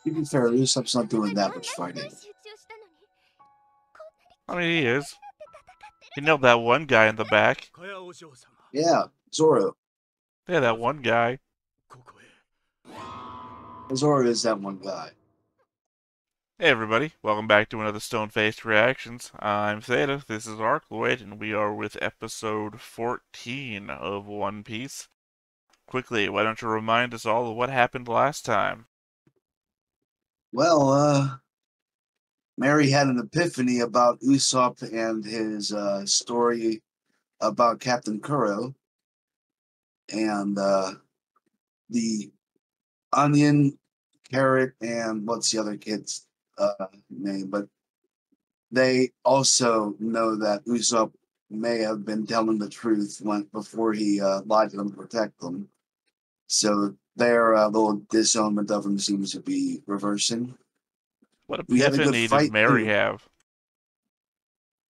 To be fair, Usopp's not doing that much fighting. I mean, he is. He nailed that one guy in the back. Yeah, Zoro. Yeah, that one guy. Zoro is that one guy. Hey everybody, welcome back to another Stone-Faced Reactions. I'm Theta, this is Arcloid, and we are with episode 14 of One Piece. Quickly, why don't you remind us all of what happened last time? Well, Mary had an epiphany about Usopp and his story about Captain Kuro, and the onion, carrot, and what's the other kid's name? But they also know that Usopp may have been telling the truth before he lied to them to protect them. So their little disownment of him seems to be reversing. What We had a good epiphany did fight Mary too. have?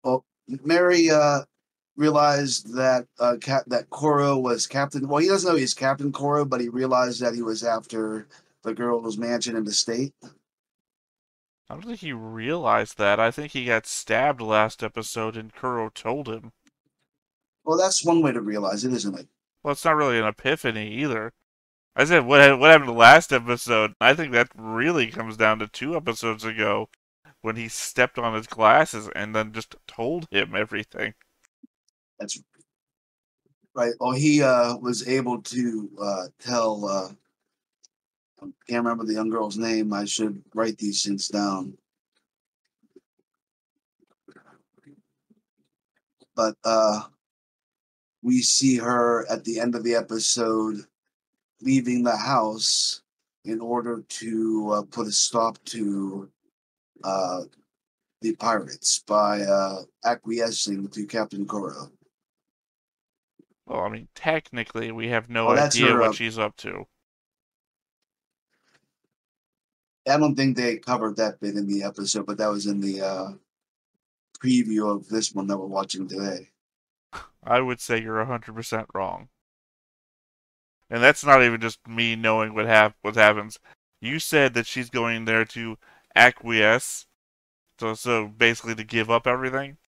Well, Mary realized that that Koro was Captain. Well, he doesn't know he's Captain Koro, but he realized that he was after the girl's mansion in the state. I don't think he realized that. I think he got stabbed last episode and Kuro told him. Well, that's one way to realize it, isn't it? Well, it's not really an epiphany either. I said, what happened last episode? I think that really comes down to 2 episodes ago when he stepped on his glasses and then just told him everything. That's right. Well, he was able to tell. I can't remember the young girl's name. I should write these things down. But we see her at the end of the episode leaving the house in order to put a stop to uh, the pirates by acquiescing to Captain Koro. Well, I mean, technically, we have no Oh, that's idea her. what she's up to. I don't think they covered that bit in the episode, but that was in the preview of this one that we're watching today. I would say you're 100% wrong. And that's not even just me knowing what happens. You said that she's going there to acquiesce, so basically to give up everything.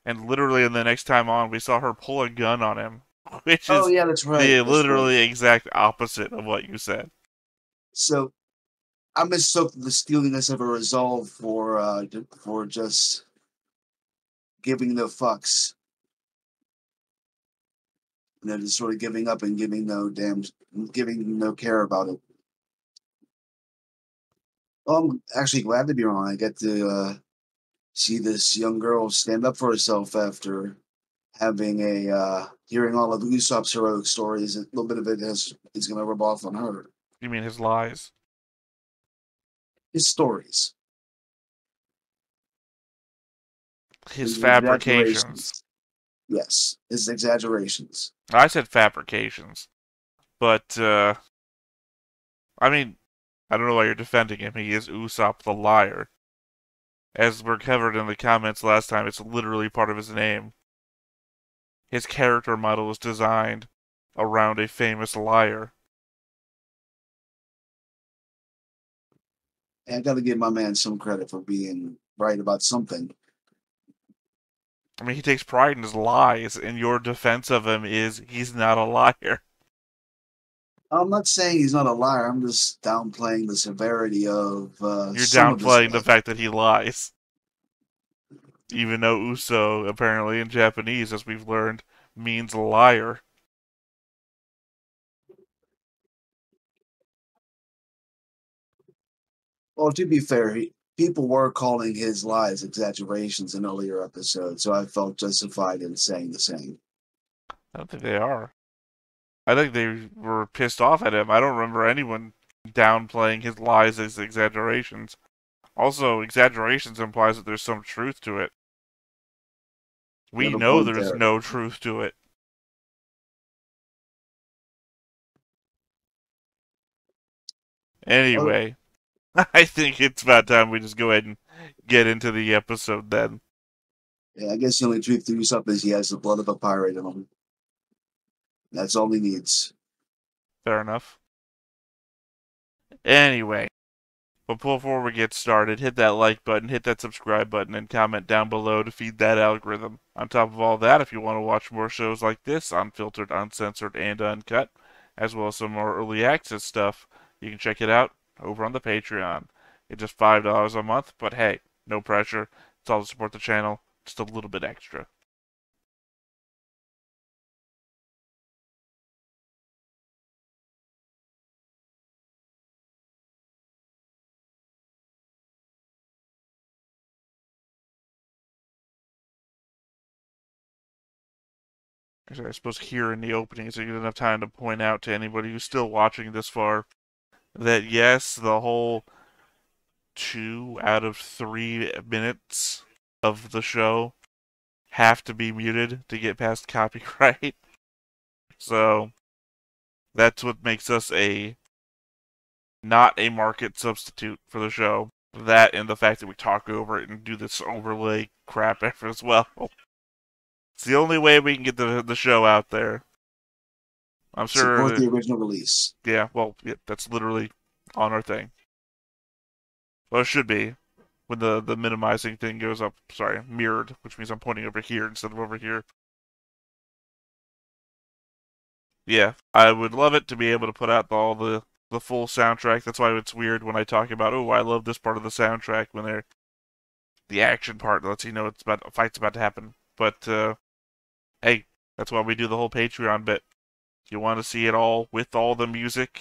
And literally, in the next time on, we saw her pull a gun on him, which Oh is yeah, that's right. the That's right. literally exact opposite of what you said. So I mistook the steeliness of a resolve for just giving no fucks. You know, just sort of giving up and giving no care about it. Well, I'm actually glad to be wrong. I get to see this young girl stand up for herself after having a hearing all of Usopp's heroic stories. A little bit of it is going to rub off on her. You mean his lies? His stories, His his fabrications. exaggerations. Yes, his exaggerations. I said fabrications. But, I mean, I don't know why you're defending him. He is Usopp the liar. As were covered in the comments last time, it's literally part of his name. His character model was designed around a famous liar. And I got to give my man some credit for being right about something. I mean, he takes pride in his lies, and your defense of him is he's not a liar. I'm not saying he's not a liar. I'm just downplaying the severity of You're some of his downplaying the lies. fact that he lies. Even though Uso, apparently in Japanese, as we've learned, means liar. Well, to be fair, people were calling his lies exaggerations in earlier episodes, so I felt justified in saying the same. I don't think they are. I think they were pissed off at him. I don't remember anyone downplaying his lies as exaggerations. Also, exaggerations implies that there's some truth to it. You We have a know point there's there. no truth to it. Oh, Anyway, I think it's about time we just go ahead and get into the episode then. yeah, I guess the only truth to Usopp is he has the blood of a pirate in him. That's all he needs. Fair enough. Anyway, But before we get started, hit that like button, hit that subscribe button, and comment down below to feed that algorithm. On top of all that, if you want to watch more shows like this, unfiltered, uncensored, and uncut, as well as some more early access stuff, you can check it out over on the Patreon. It's just $5 a month, but hey, no pressure. It's all to support the channel, just a little bit extra. Actually, I suppose here in the opening, so you get enough time to point out to anybody who's still watching this far that yes, the whole 2 out of 3 minutes of the show have to be muted to get past copyright. So that's what makes us a not a market substitute for the show. That and the fact that we talk over it and do this overlay crap as well. It's the only way we can get the show out there. I'm sure. Support the original release. Yeah, well, yeah, that's literally on our thing. Well, it should be when the minimizing thing goes up. Sorry, mirrored, which means I'm pointing over here instead of over here. Yeah, I would love it to be able to put out all the full soundtrack. That's why it's weird when I talk about, oh, I love this part of the soundtrack when they're the action part that lets you know it's about a fight's about to happen. But hey, that's why we do the whole Patreon bit. You want to see it all with all the music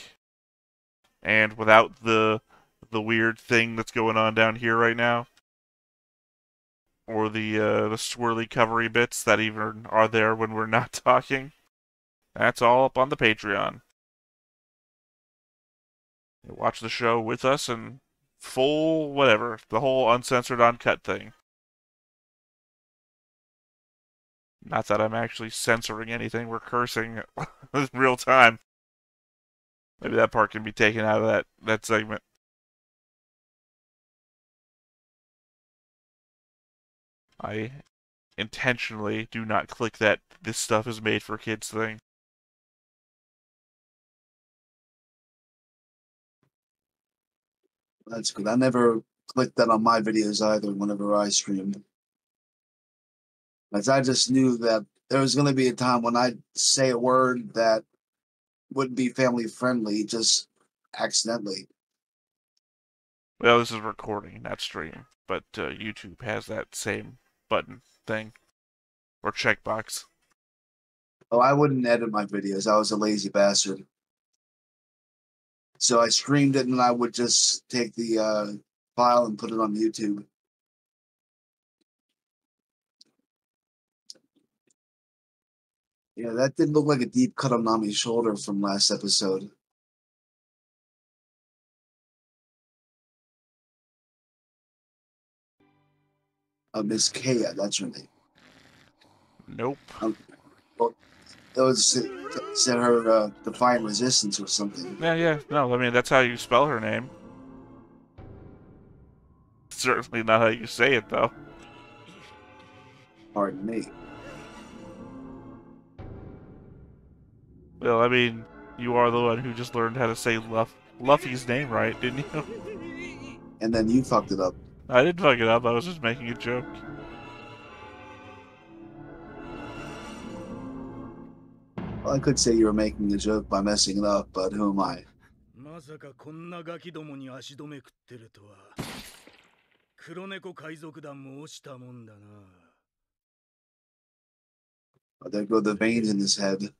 and without the weird thing that's going on down here right now, or the swirly covery bits that even are there when we're not talking. That's all up on the Patreon. You watch the show with us and full whatever, the whole uncensored, uncut thing. Not that I'm actually censoring anything, we're cursing in real time. Maybe that part can be taken out of that segment. I intentionally do not click that this stuff is made for kids thing. That's good. I never clicked that on my videos either whenever I streamed. As I just knew that there was going to be a time when I'd say a word that wouldn't be family friendly just accidentally. Well, this is recording, not stream, but YouTube has that same button thing or checkbox. Oh, I wouldn't edit my videos. I was a lazy bastard. So I streamed it and I would just take the file and put it on YouTube. Yeah, that did look like a deep cut on Nami's shoulder from last episode. Miss Kaya, that's her name. Nope. Well, that was said her defiant resistance or something. Yeah, no, I mean, that's how you spell her name. Certainly not how you say it, though. Pardon me. Well, I mean, you are the one who just learned how to say Luffy's name right, didn't you? And then you fucked it up. I didn't fuck it up, I was just making a joke. Well, I could say you were making a joke by messing it up, but who am I? Oh, there go the veins in his head.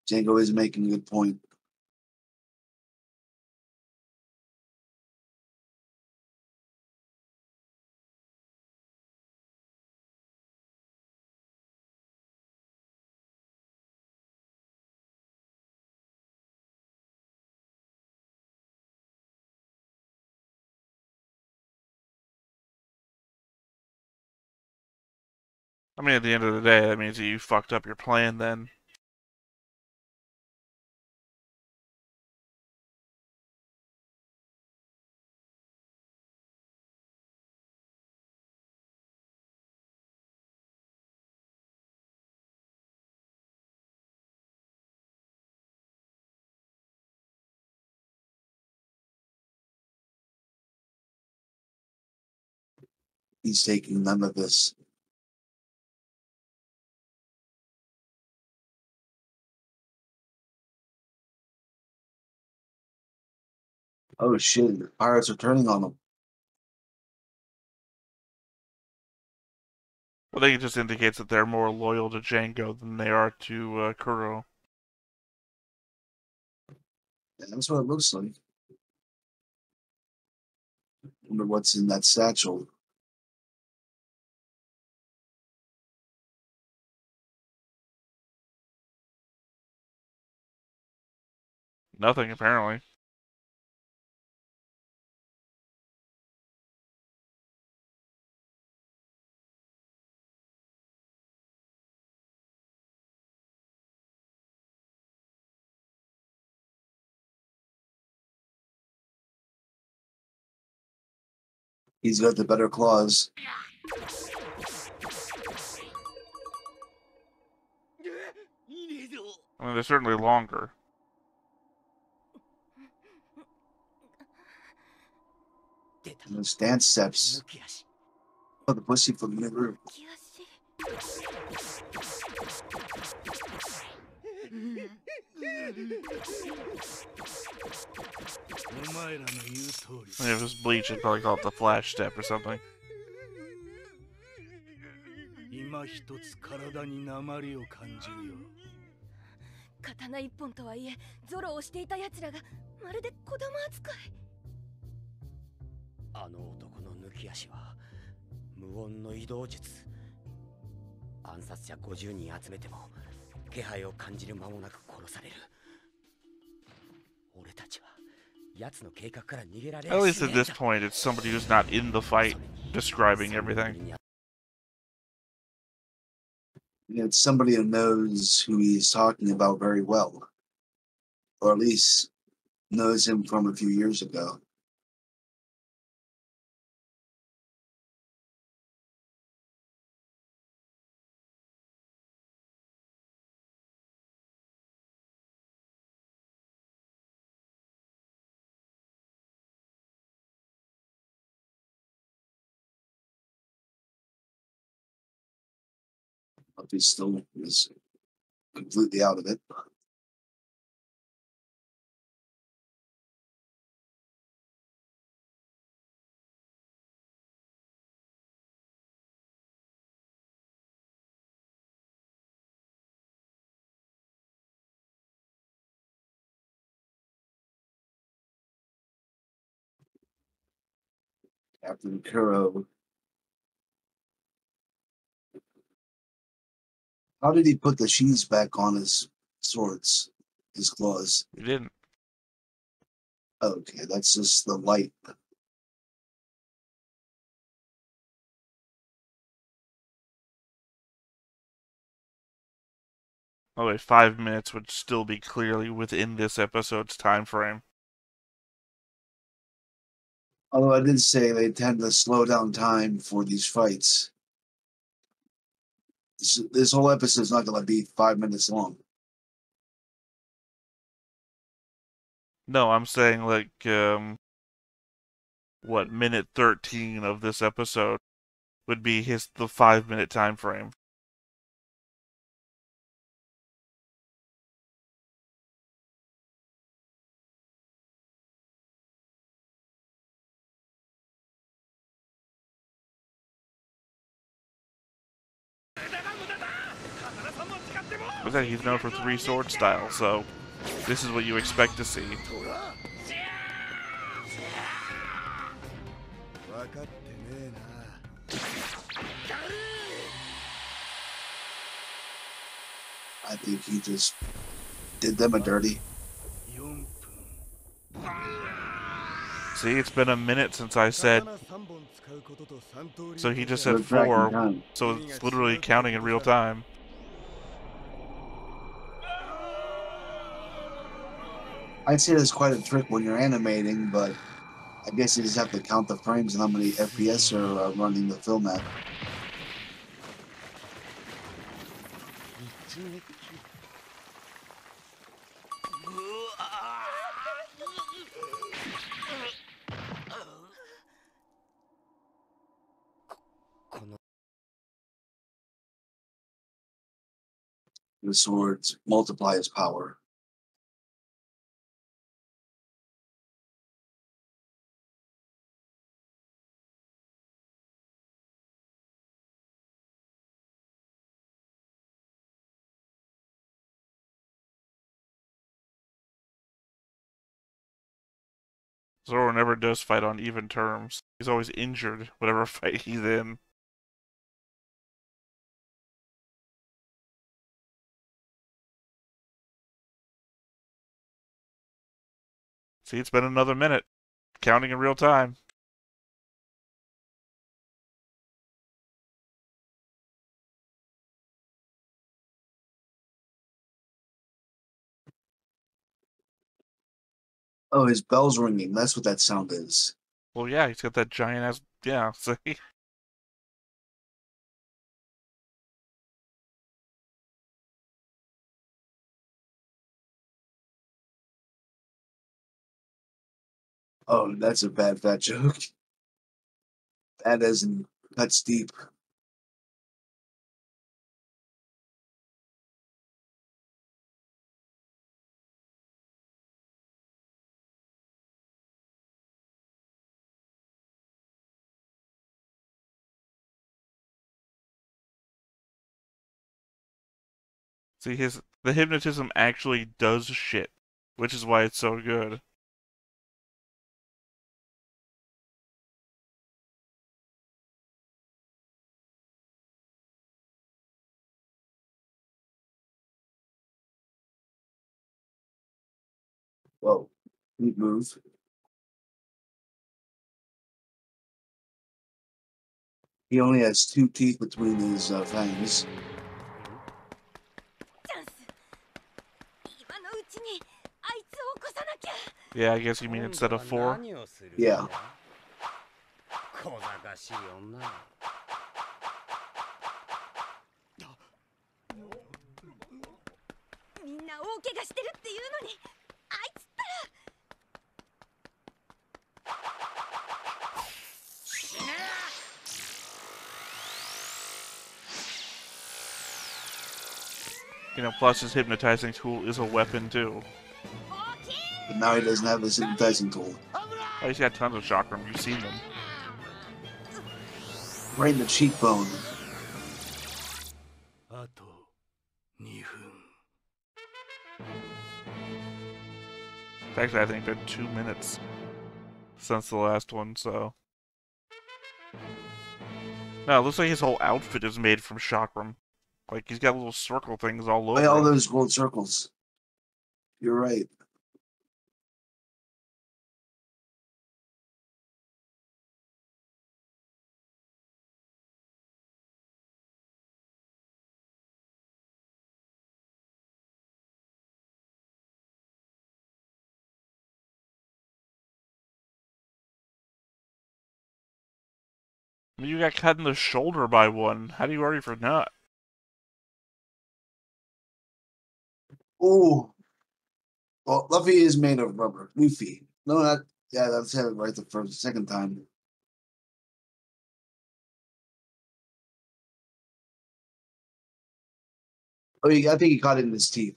Django is making a good point. I mean, at the end of the day, that means that you fucked up your plan then. He's taking none of this. Oh shit, the pirates are turning on him. I think it just indicates that they're more loyal to Django than they are to Kuro. Yeah, that's what it looks like. Wonder what's in that satchel. Nothing, apparently. He's got the better claws. I mean, they're certainly longer. And those dance steps. Oh, the pussy from the room. If it was Bleach, I'd probably call it the Flash Step or something. 今一つ体に鉛を感じるよ。刀一本とはいえ、ゾロをしていた奴らがまるで子供扱い。あの男の抜き足は無音の移動術。暗殺者50人集めても気配を感じる間もなく殺される。俺たちは奴の計画から逃げられる。 At least at this point, it's somebody who's not in the fight describing everything. It's somebody who knows who he's talking about very well. Or at least knows him from a few years ago. Luffy still is completely out of it. Captain Kuro. How did he put the sheaths back on his swords, his claws? You didn't. Okay, that's just the light. Oh wait, 5 minutes would still be clearly within this episode's time frame. Although I did say they tend to slow down time for these fights. This whole episode is not going to be 5 minutes long. No, I'm saying like, what, minute 13 of this episode would be the 5-minute time frame. Looks like he's known for 3 sword styles, so this is what you expect to see. I think he just did them a dirty. See, it's been a minute since I said. So he just said They're tracking 4, time. so it's literally counting in real time. I'd say that's quite a trick when you're animating, but I guess you just have to count the frames and how many FPS are running the film at. The swords multiply his power. Zoro never does fight on even terms. He's always injured whatever fight he's in. See, it's been another minute. Counting in real time. Oh, his bell's ringing. That's what that sound is. Well, yeah, he's got that giant ass. Yeah, see? Oh, that's a bad fat joke. That isn't. Cuts deep. See, the hypnotism actually does shit, which is why it's so good. Whoa. Neat move. He only has 2 teeth between his fangs. Yeah, I guess you mean instead of 4? Yeah. You know, plus his hypnotizing tool is a weapon too. But now he doesn't have his hypnotizing tool. Oh, he's got tons of chakram. You've seen them. Right in the cheekbone. It's actually, I think, been 2 minutes since the last one, so. No, it looks like his whole outfit is made from chakram. Like, he's got little circle things all over All him. those gold circles. You're right. You got cut in the shoulder by one. How do you worry for not? Oh. Well, Luffy is made of rubber. Luffy. No, not. Yeah, that's it right the second time. Oh, I think he caught it in his teeth.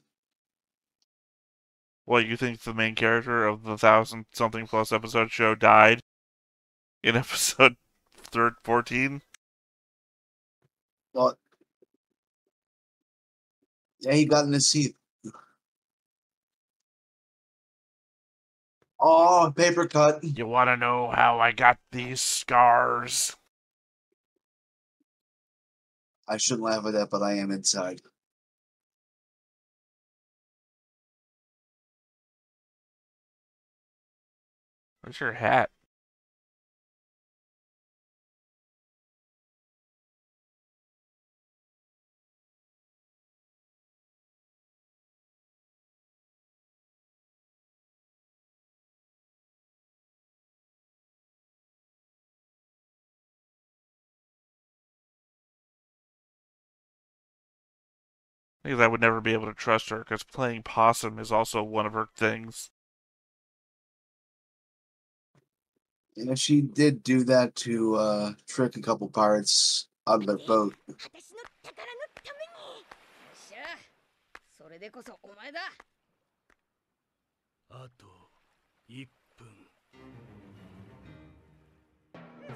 What, you think the main character of the 1,000-something plus episode show died in episode 14? Well, yeah, he got in his teeth. Oh, paper cut. You want to know how I got these scars? I shouldn't laugh at that, but I am inside. Where's your hat? Because I would never be able to trust her, because playing possum is also one of her things. You know, she did do that to trick a couple pirates out of their boat. れでこそお前だ。あと1分。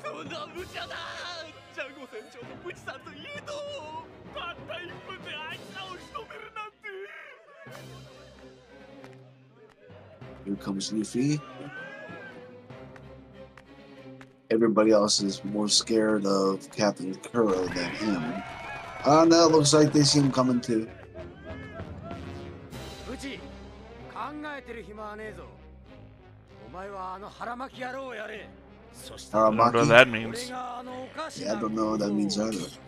そんな無茶だ。ジャンゴ船長とブチさんといえどたった1分であいつらを仕留めるなんて。 Here comes Luffy. Everybody else is more scared of Captain Kuro than him. No, it looks like they see him coming too. ブチ、考えてる暇はねえぞ。お前はあの腹巻き野郎をやれ。そして I don't know what that means. 俺があのおかし Yeah, I な don't know what that means ことを either.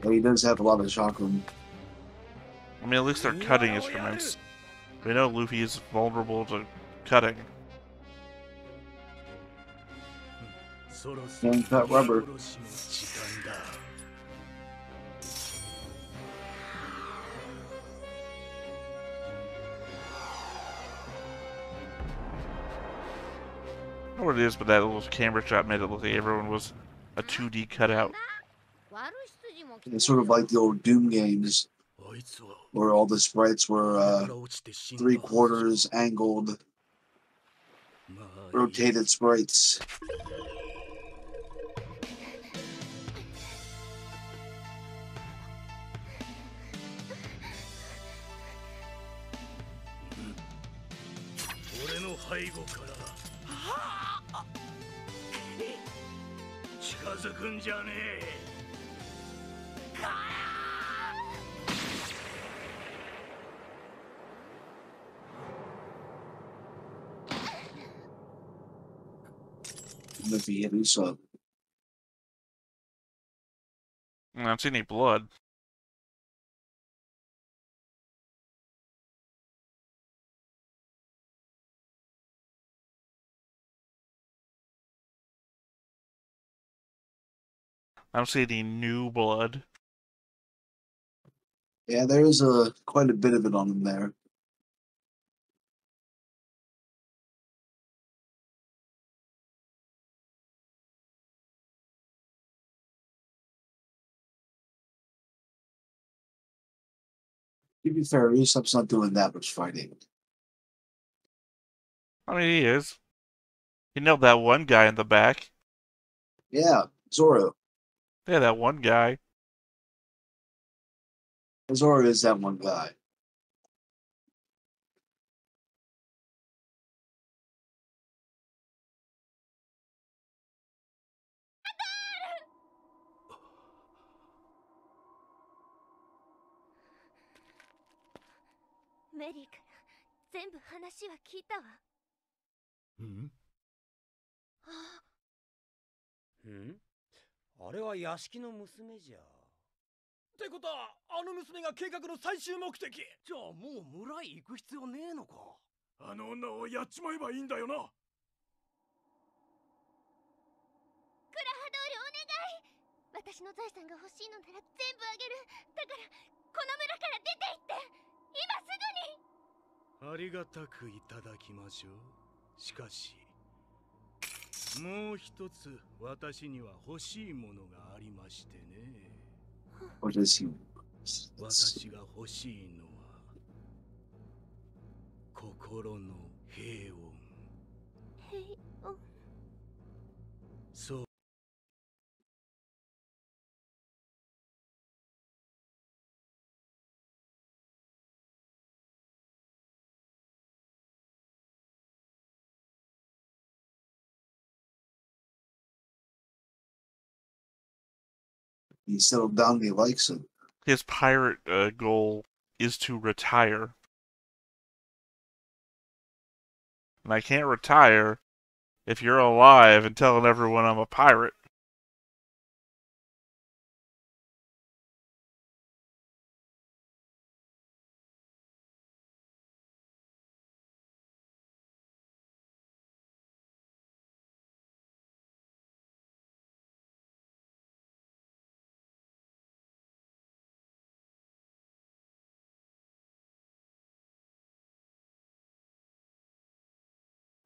But he does have a lot of chakra. I mean, at least they're cutting instruments. We know Luffy is vulnerable to cutting. Can't cut rubber. I don't know what it is, but that little camera shot made it look like everyone was a 2D cutout. It's sort of like the old Doom games, where all the sprites were 3/4 angled, rotated sprites. Luffy hit Usopp. I don't see any blood. I don't see any new blood. Yeah, there is quite a bit of it on him there. To be fair, Usopp's not doing that much fighting. I mean, he is. He nailed that one guy in the back. Yeah, Zoro. Yeah, that one guy. Zoro is that one guy. Mary から全部話は聞いたわ。あれは屋敷の娘じゃ。ってことはあの娘が計画の最終目的。じゃあもう村へ行く必要ねえのか。あの女をやっちまえばいいんだよな。クラハドールお願い。私の財産が欲しいのなら全部あげる。だからこの村から出て行って今すぐに。ありがたくいただきましょう。しかしもう一つ私には欲しいものがありましてね。What does he? 私が欲しいのは心の平穏。平穏。そう。He settled down. He likes it. His pirate goal is to retire. And I can't retire if you're alive and telling everyone I'm a pirate.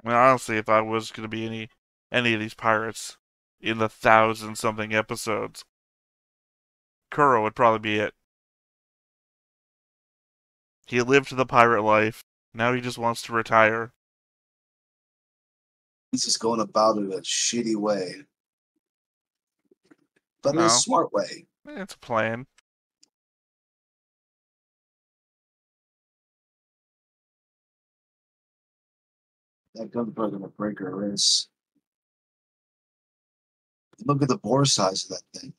I mean, honestly, if I was going to be any of these pirates in the 1,000-something episodes, Kuro would probably be it. He lived the pirate life. Now he just wants to retire. He's just going about it a shitty way. But in a No. smart way. It's a plan. That gunpowder gonna break her wrist. Look at the bore size of that thing.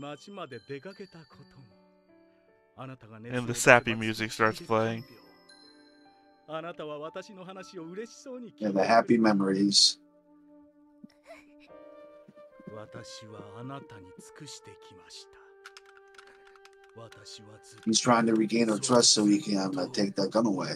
And the sappy music starts playing. And the happy memories. He's trying to regain her trust so he can take that gun away.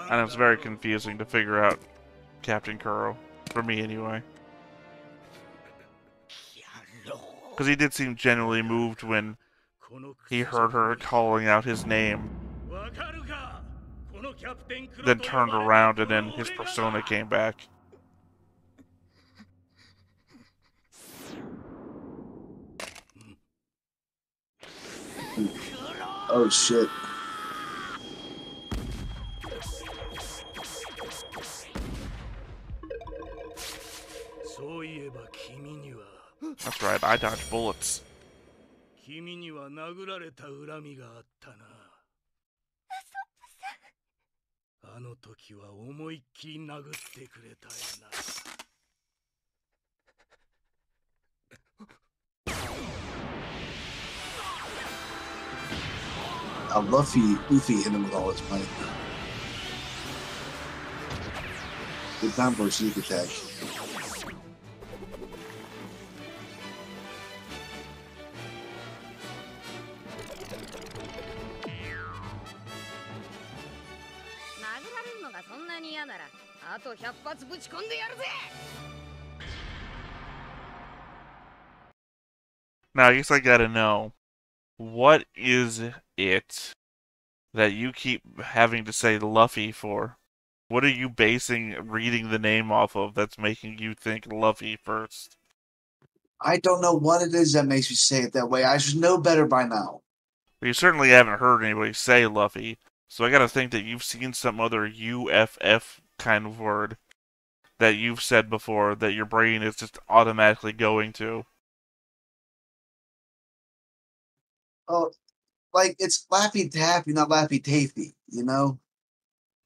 And it's very confusing to figure out Captain Kuro. For me, anyway. Because he did seem genuinely moved when he heard her calling out his name. Then turned around and then his persona came back. Oh shit. That's right, I dodge bullets. Luffy hit him with all his might. Good time for a sneak attack. Now, I guess I gotta know, what is it that you keep having to say Luffy for? What are you basing reading the name off of that's making you think Luffy first? I don't know what it is that makes me say it that way. I should know better by now. Well, you certainly haven't heard anybody say Luffy, so I gotta think that you've seen some other UFF kind of word that you've said before that your brain is just automatically going to. Oh, like it's Laffy Taffy, not Laffy Taffy, you know?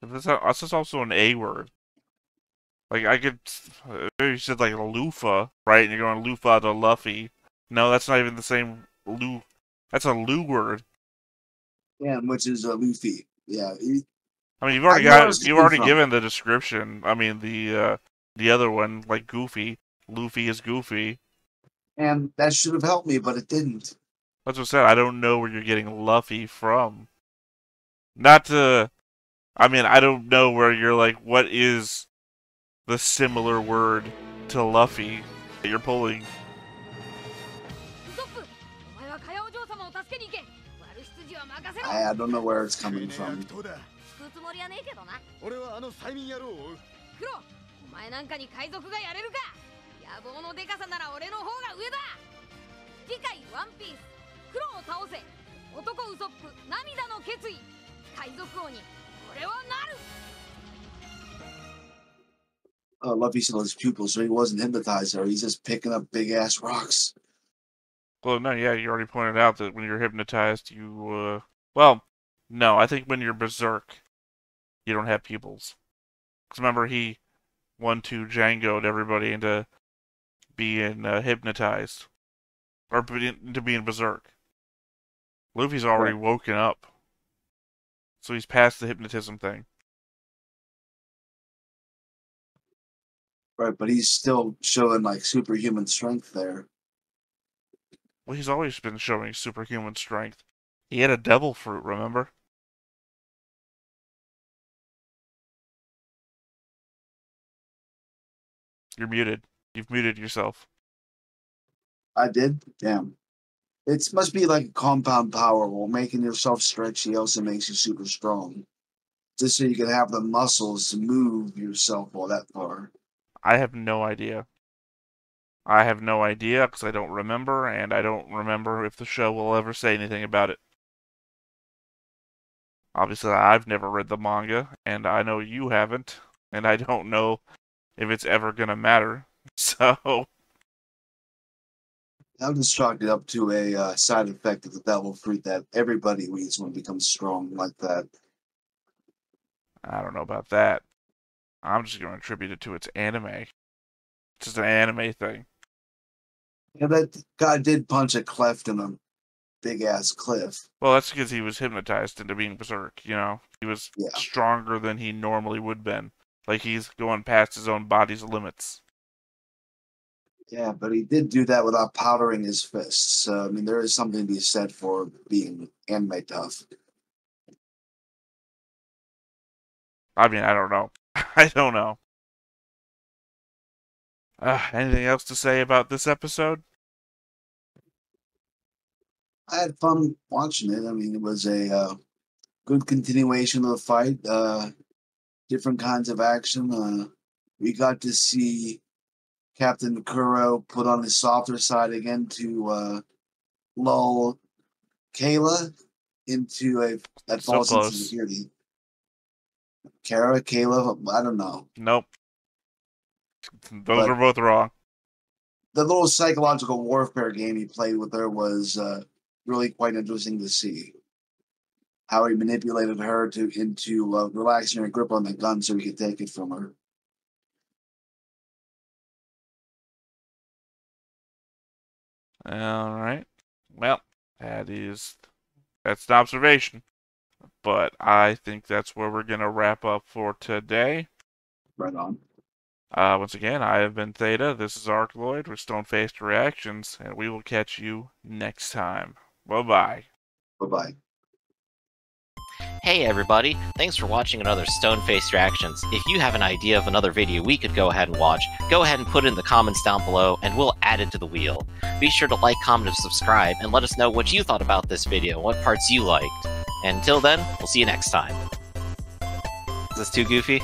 That's just also an A word. Like, I could... You said, like, loofah, right? And you're going loofah to Luffy. No, that's not even the same loo... That's a loo word. Yeah, which is Luffy. Yeah. I mean, you've already given the description. I mean, the other one, like Goofy. Luffy is Goofy. And that should have helped me, but it didn't. That's what I said. I don't know where you're getting Luffy from. Not to... I mean, I don't know where you're like, what is the similar word to Luffy that you're pulling? I don't know where it's coming from. Luffy still has pupils, so he wasn't hypnotized there. He's just picking up big ass rocks. Well, no, yeah, you already pointed out that when you're hypnotized, you, well, no, I think when you're berserk, you don't have pupils. Because remember, he 1-2 Django'd everybody into being hypnotized. Or into being berserk. Luffy's already Right. woken up. So he's past the hypnotism thing. Right, but he's still showing like superhuman strength there. Well, he's always been showing superhuman strength. He had a devil fruit, remember? You're muted. You've muted yourself. I did? Damn. It must be like a compound power. While making yourself stretchy also makes you super strong. Just so you can have the muscles to move yourself all that far. I have no idea. I have no idea because I don't remember, and I don't remember if the show will ever say anything about it. Obviously, I've never read the manga, and I know you haven't, and I don't know if it's ever gonna matter. So, I'll just chalk it up to a side effect of the devil fruit that everybody needs when it becomes strong like that. I don't know about that. I'm just gonna attribute it to its anime. It's just an anime thing. Yeah, that guy did punch a cleft in a big ass cliff. Well, that's because he was hypnotized into being berserk, you know? He was Yeah. stronger than he normally would been. Like he's going past his own body's limits. Yeah, but he did do that without powdering his fists. So, I mean, there is something to be said for being anime tough. I mean, I don't know. I don't know. Anything else to say about this episode? I had fun watching it. I mean, it was a good continuation of the fight. Different kinds of action. We got to see Captain Kuro put on his softer side again to lull Kayla into that So false sense of close. security. Kayla, I don't know. Nope. Those But were both wrong. the little psychological warfare game he played with her was really quite interesting to see. How he manipulated her into relaxing her grip on the gun so he could take it from her. All right. Well, that's an observation. But I think that's where we're gonna wrap up for today. Right on. Once again, I have been Theta. This is Arcloid with Stone-Faced Reactions, and we will catch you next time. Bye-bye. Bye-bye. Hey everybody, thanks for watching another Stone-Faced Reactions. If you have an idea of another video we could go ahead and watch, go ahead and put it in the comments down below and we'll add it to the wheel. Be sure to like, comment, and subscribe, and let us know what you thought about this video, what parts you liked. And until then, we'll see you next time. Is this too goofy?